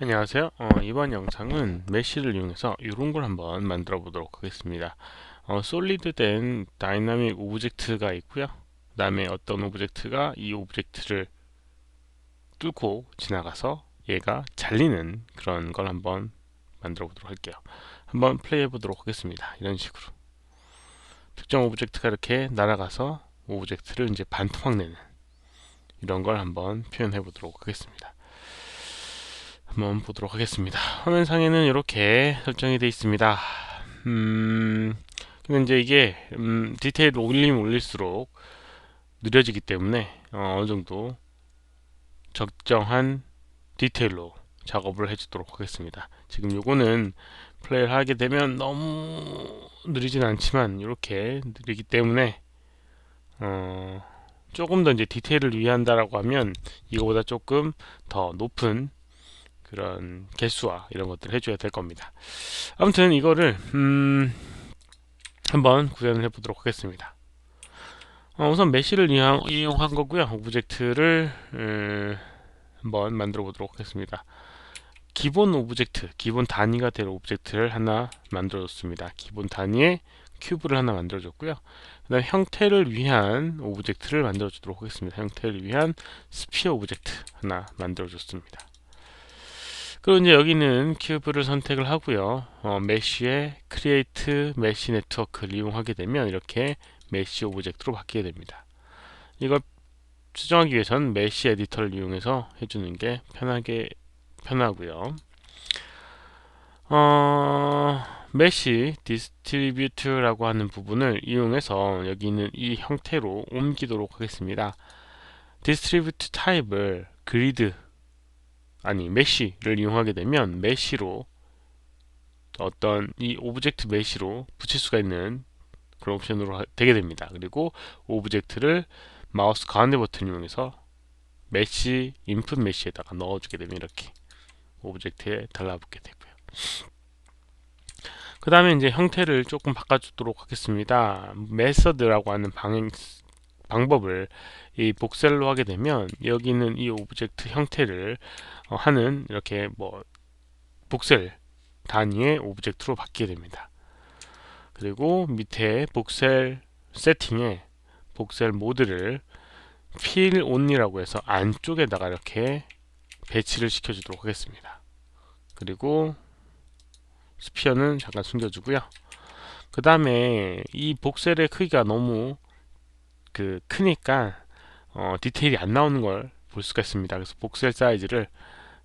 안녕하세요. 이번 영상은 메쉬를 이용해서 이런 걸 한번 만들어 보도록 하겠습니다. 솔리드된 다이나믹 오브젝트가 있고요. 그 다음에 어떤 오브젝트가 이 오브젝트를 뚫고 지나가서 얘가 잘리는 그런 걸 한번 만들어 보도록 할게요. 한번 플레이해 보도록 하겠습니다. 이런 식으로 특정 오브젝트가 이렇게 날아가서 오브젝트를 이제 반토막 내는 이런 걸 한번 표현해 보도록 하겠습니다. 한번 보도록 하겠습니다. 화면상에는 이렇게 설정이 되어 있습니다. 근데 이제 이게 디테일 올리면 올릴수록 느려지기 때문에 어느 정도 적정한 디테일로 작업을 해주도록 하겠습니다. 지금 요거는 플레이를 하게 되면 너무 느리진 않지만 이렇게 느리기 때문에 조금 더 이제 디테일을 위한다라고 하면 이거보다 조금 더 높은 그런 개수와 이런 것들을 해줘야 될 겁니다. 아무튼 이거를 한번 구현을 해보도록 하겠습니다. 우선 메쉬를 이용한 거고요. 오브젝트를 한번 만들어 보도록 하겠습니다. 기본 오브젝트, 기본 단위가 될 오브젝트를 하나 만들어 줬습니다. 기본 단위의 큐브를 하나 만들어 줬고요. 그 다음 형태를 위한 오브젝트를 만들어 주도록 하겠습니다. 형태를 위한 스피어 오브젝트 하나 만들어 줬습니다. 그리고 이제 여기는 큐브를 선택을 하고요. 메쉬의 크리에이트 메쉬 네트워크를 이용하게 되면 이렇게 메쉬 오브젝트로 바뀌게 됩니다. 이걸 수정하기 위해선 메쉬 에디터를 이용해서 해주는 게 편하고요. 메쉬 디스트리뷰트라고 하는 부분을 이용해서 여기 있는 이 형태로 옮기도록 하겠습니다. 디스트리뷰트 타입을 그리드 메쉬를 이용하게 되면 메쉬로 어떤 이 오브젝트 메쉬로 붙일 수가 있는 그런 옵션으로 되게 됩니다. 그리고 오브젝트를 마우스 가운데 버튼을 이용해서 메쉬 인풋 메쉬에다가 넣어주게 되면 이렇게 오브젝트에 달라붙게 되고요. 그 다음에 이제 형태를 조금 바꿔주도록 하겠습니다. 메서드라고 하는 방법을 이 복셀로 하게 되면 여기 있는 이 오브젝트 형태를 하는 이렇게 뭐 복셀 단위의 오브젝트로 바뀌게 됩니다. 그리고 밑에 복셀 세팅에 복셀 모드를 필 온리라고 해서 안쪽에다가 이렇게 배치를 시켜주도록 하겠습니다. 그리고 스피어는 잠깐 숨겨주고요. 그 다음에 이 복셀의 크기가 너무 크니까 디테일이 안 나오는 걸 볼 수가 있습니다. 그래서 복셀 사이즈를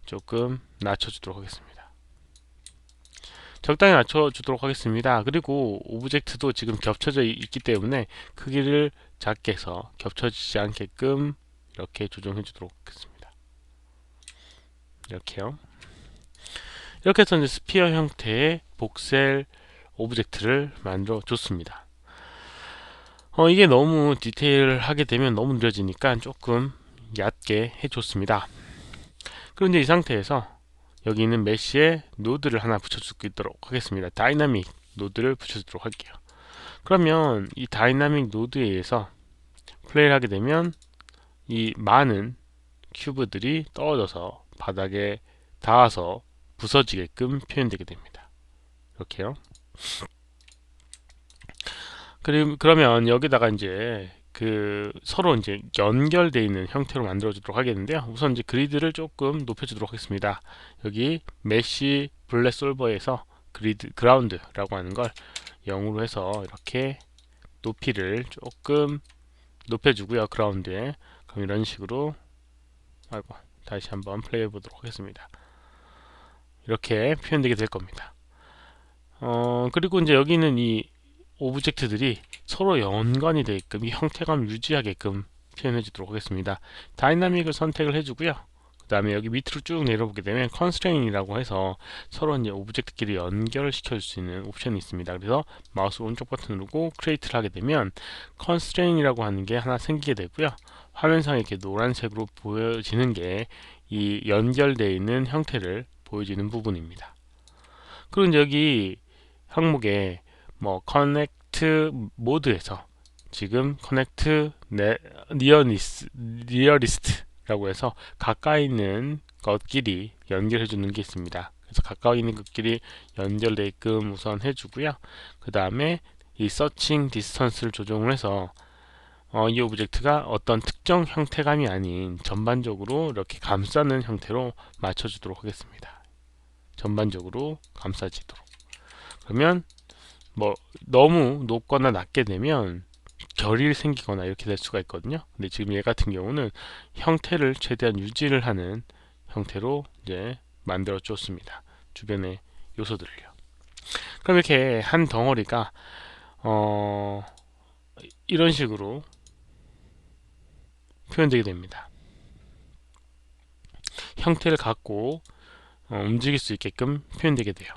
조금 낮춰주도록 하겠습니다. 적당히 낮춰주도록 하겠습니다. 그리고 오브젝트도 지금 겹쳐져 있기 때문에 크기를 작게 해서 겹쳐지지 않게끔 이렇게 조정해 주도록 하겠습니다. 이렇게요. 이렇게 해서 이제 스피어 형태의 복셀 오브젝트를 만들어 줬습니다. 이게 너무 디테일하게 되면 너무 느려지니까 조금 얕게 해줬습니다. 그리고 이제 이 상태에서 여기 있는 메쉬에 노드를 하나 붙여 줄 수 있도록 하겠습니다. 다이나믹 노드를 붙여주도록 할게요. 그러면 이 다이나믹 노드에 의해서 플레이를 하게 되면 이 많은 큐브들이 떨어져서 바닥에 닿아서 부서지게끔 표현되게 됩니다. 이렇게요. 그러면 여기다가 이제 서로 이제 연결되어 있는 형태로 만들어 주도록 하겠는데요. 우선 이제 그리드를 조금 높여 주도록 하겠습니다. 여기 메쉬 블랙 솔버에서 그라운드라고 하는 걸 0으로 해서 이렇게 높이를 조금 높여 주고요. 그라운드에. 그럼 이런 식으로 다시 한번 플레이해 보도록 하겠습니다. 이렇게 표현되게 될 겁니다. 그리고 이제 여기는 이 오브젝트들이 서로 연관이 되게끔 이 형태감을 유지하게끔 표현해 주도록 하겠습니다. 다이나믹을 선택을 해주고요. 그 다음에 여기 밑으로 쭉 내려보게 되면 컨스트레인이라고 해서 서로 이제 오브젝트끼리 연결을 시켜줄 수 있는 옵션이 있습니다. 그래서 마우스 오른쪽 버튼 누르고 크리에이트를 하게 되면 컨스트레인이라고 하는 게 하나 생기게 되고요. 화면상에 이렇게 노란색으로 보여지는 게 이 연결되어 있는 형태를 보여지는 부분입니다. 그리고 이제 여기 항목에 뭐 커넥트 모드에서 지금 커넥트 니어리스트 해서 가까이 있는 것끼리 연결해 주는 게 있습니다. 그래서 가까이 있는 것끼리 연결되게끔 우선 해주고요. 그 다음에 이 서칭 디스턴스를 조정을 해서 이 오브젝트가 어떤 특정 형태감이 아닌 전반적으로 이렇게 감싸는 형태로 맞춰주도록 하겠습니다. 전반적으로 감싸지도록. 그러면 뭐 너무 높거나 낮게 되면 결이 생기거나 이렇게 될 수가 있거든요. 근데 지금 얘 같은 경우는 형태를 최대한 유지를 하는 형태로 이제 만들어 줬습니다. 주변의 요소들을요. 그럼 이렇게 한 덩어리가 이런 식으로 표현되게 됩니다. 형태를 갖고 움직일 수 있게끔 표현되게 돼요.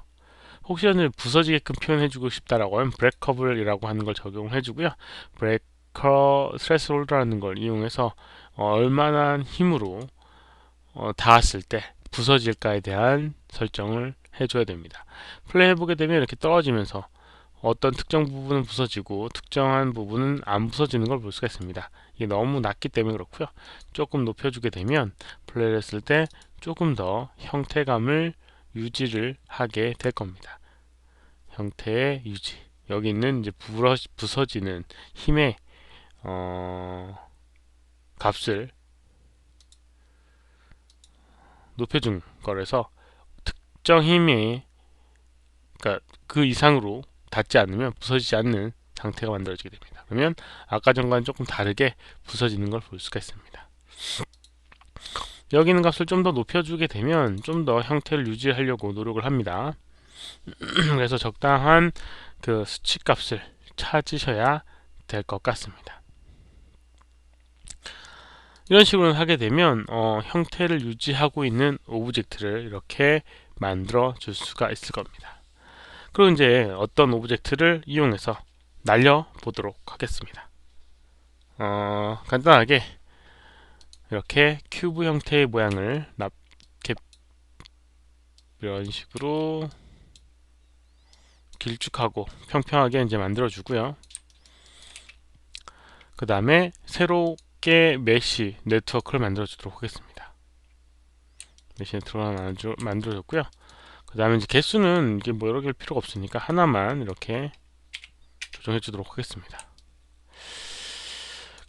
혹시나 부서지게끔 표현해주고 싶다라고 하면 브레이커블이라고 하는 걸 적용해주고요. 브레이커 스레스홀드라는 걸 이용해서 얼마나 힘으로 닿았을 때 부서질까에 대한 설정을 해줘야 됩니다. 플레이 해보게 되면 이렇게 떨어지면서 어떤 특정 부분은 부서지고 특정한 부분은 안 부서지는 걸 볼 수가 있습니다. 이게 너무 낮기 때문에 그렇고요. 조금 높여주게 되면 플레이를 했을 때 조금 더 형태감을 유지를 하게 될 겁니다. 형태의 유지. 여기 있는 이제 부서지는 힘의 값을 높여준 거라서 특정 힘이 그러니까 그 이상으로 닿지 않으면 부서지지 않는 상태가 만들어지게 됩니다. 그러면 아까 전과는 조금 다르게 부서지는 걸 볼 수가 있습니다. 여기 있는 값을 좀 더 높여주게 되면 좀 더 형태를 유지하려고 노력을 합니다. 그래서 적당한 그 수치 값을 찾으셔야 될 것 같습니다. 이런 식으로 하게 되면 형태를 유지하고 있는 오브젝트를 이렇게 만들어 줄 수가 있을 겁니다. 그리고 이제 어떤 오브젝트를 이용해서 날려 보도록 하겠습니다. 간단하게 이렇게 큐브 형태의 모양을 이렇게 이런 식으로 길쭉하고 평평하게 이제 만들어 주고요. 그 다음에 새롭게 메쉬 네트워크를 만들어 주도록 하겠습니다. 메쉬 네트워크를 만들어 줬고요. 그 다음에 이제 개수는 이게 뭐 여러 개일 필요가 없으니까 하나만 이렇게 조정해 주도록 하겠습니다.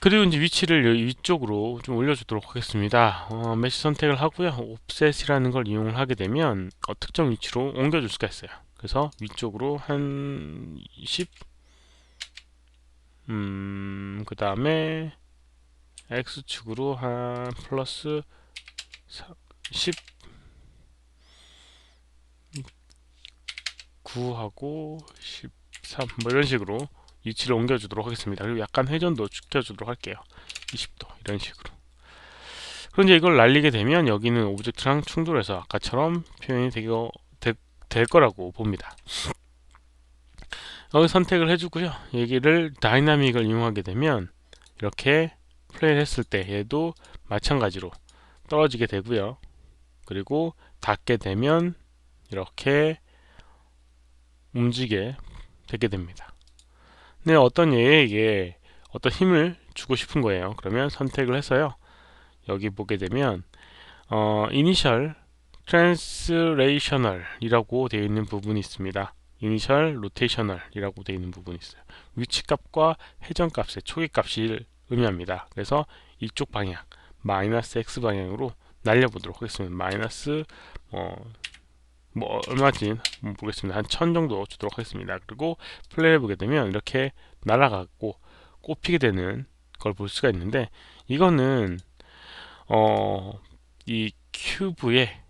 그리고 이제 위치를 위쪽으로 좀 올려주도록 하겠습니다. 메쉬 선택을 하고요. 옵셋이라는 걸 이용을 하게 되면 특정 위치로 옮겨줄 수가 있어요. 그래서 위쪽으로 한 10, 그 다음에 X축으로 한 플러스 10, 9하고 13, 뭐 이런 식으로 위치를 옮겨주도록 하겠습니다. 그리고 약간 회전도 시켜주도록 할게요. 20도 이런 식으로. 그럼 이제 이걸 날리게 되면 여기는 오브젝트랑 충돌해서 아까처럼 표현이 될 거라고 봅니다. 여기 선택을 해주고요. 여기를 다이나믹을 이용하게 되면 이렇게 플레이를 했을 때 얘도 마찬가지로 떨어지게 되고요. 그리고 닿게 되면 이렇게 움직이게 되게 됩니다. 네, 어떤 얘에게 어떤 힘을 주고 싶은 거예요. 그러면 선택을 해서요. 여기 보게 되면 이니셜 트랜스레이셔널 이라고 되어 있는 부분이 있습니다. 이니셜 로테이셔널 이라고 되어 있는 부분이 있어요. 위치값과 회전값의 초기값을 의미합니다. 그래서 이쪽 방향 마이너스 x 방향으로 날려보도록 하겠습니다. 마이너스 뭐 얼마인지 보겠습니다. 한 1000 정도 주도록 하겠습니다. 그리고 플레이해 보게 되면 이렇게 날아가고 꼽히게 되는 걸 볼 수가 있는데 이거는 이 큐브의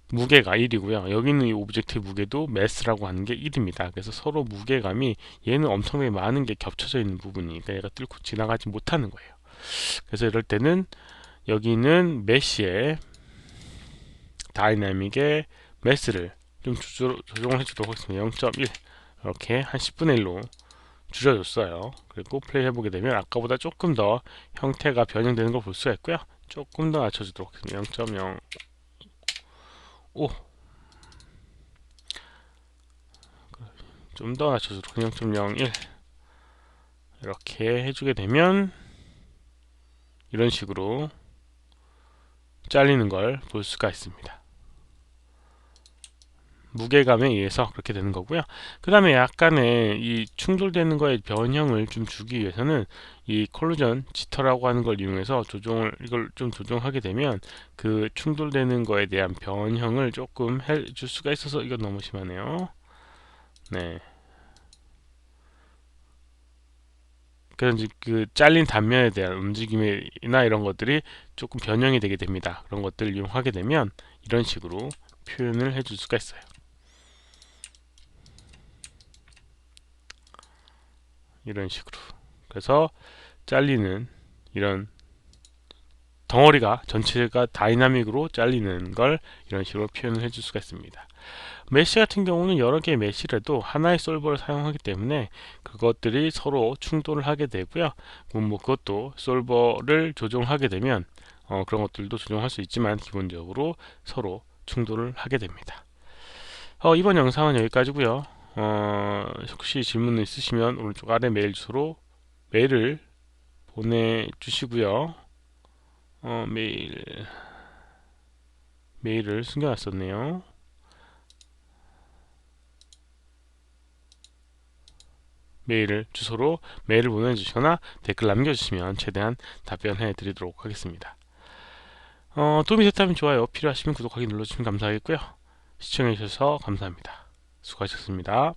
무게가 1이고요. 여기 있는 이 오브젝트의 무게도 매스라고 하는 게 1입니다. 그래서 서로 무게감이 얘는 엄청나게 많은 게 겹쳐져 있는 부분이니까 얘가 뚫고 지나가지 못하는 거예요. 그래서 이럴 때는 여기 있는 메쉬의 다이나믹의 매스를 좀 조정을 해주도록 하겠습니다. 0.1 이렇게 한 10분의 1로 줄여줬어요. 그리고 플레이 해보게 되면 아까보다 조금 더 형태가 변형되는 걸 볼 수가 있고요. 조금 더 낮춰주도록 하겠습니다. 0.05 좀 더 낮춰주도록 0.01 이렇게 해주게 되면 이런 식으로 잘리는 걸 볼 수가 있습니다. 무게감에 의해서 그렇게 되는 거고요. 그 다음에 약간의 이 충돌되는 거에 변형을 좀 주기 위해서는 이 콜루전 지터라고 하는 걸 이용해서 이걸 좀 조정하게 되면 그 충돌되는 거에 대한 변형을 조금 해줄 수가 있어서 이건 너무 심하네요. 네. 그래서 이제 그 잘린 단면에 대한 움직임이나 이런 것들이 조금 변형이 되게 됩니다. 그런 것들을 이용하게 되면 이런 식으로 표현을 해줄 수가 있어요. 이런 식으로. 그래서 잘리는 이런 덩어리가 전체가 다이나믹으로 잘리는 걸 이런 식으로 표현을 해줄 수가 있습니다. 메시 같은 경우는 여러 개의 메시를 해도 하나의 솔버를 사용하기 때문에 그것들이 서로 충돌을 하게 되고요. 뭐 그것도 솔버를 조정하게 되면 그런 것들도 조정할 수 있지만 기본적으로 서로 충돌을 하게 됩니다. 이번 영상은 여기까지고요. 혹시 질문 있으시면 오른쪽 아래 메일 주소로 메일을 보내주시고요. 메일을 숨겨놨었네요. 주소로 메일을 보내주시거나 댓글 남겨주시면 최대한 답변해 드리도록 하겠습니다. 도움이 됐다면 좋아요, 필요하시면 구독하기 눌러주시면 감사하겠고요. 시청해주셔서 감사합니다. 수고하셨습니다.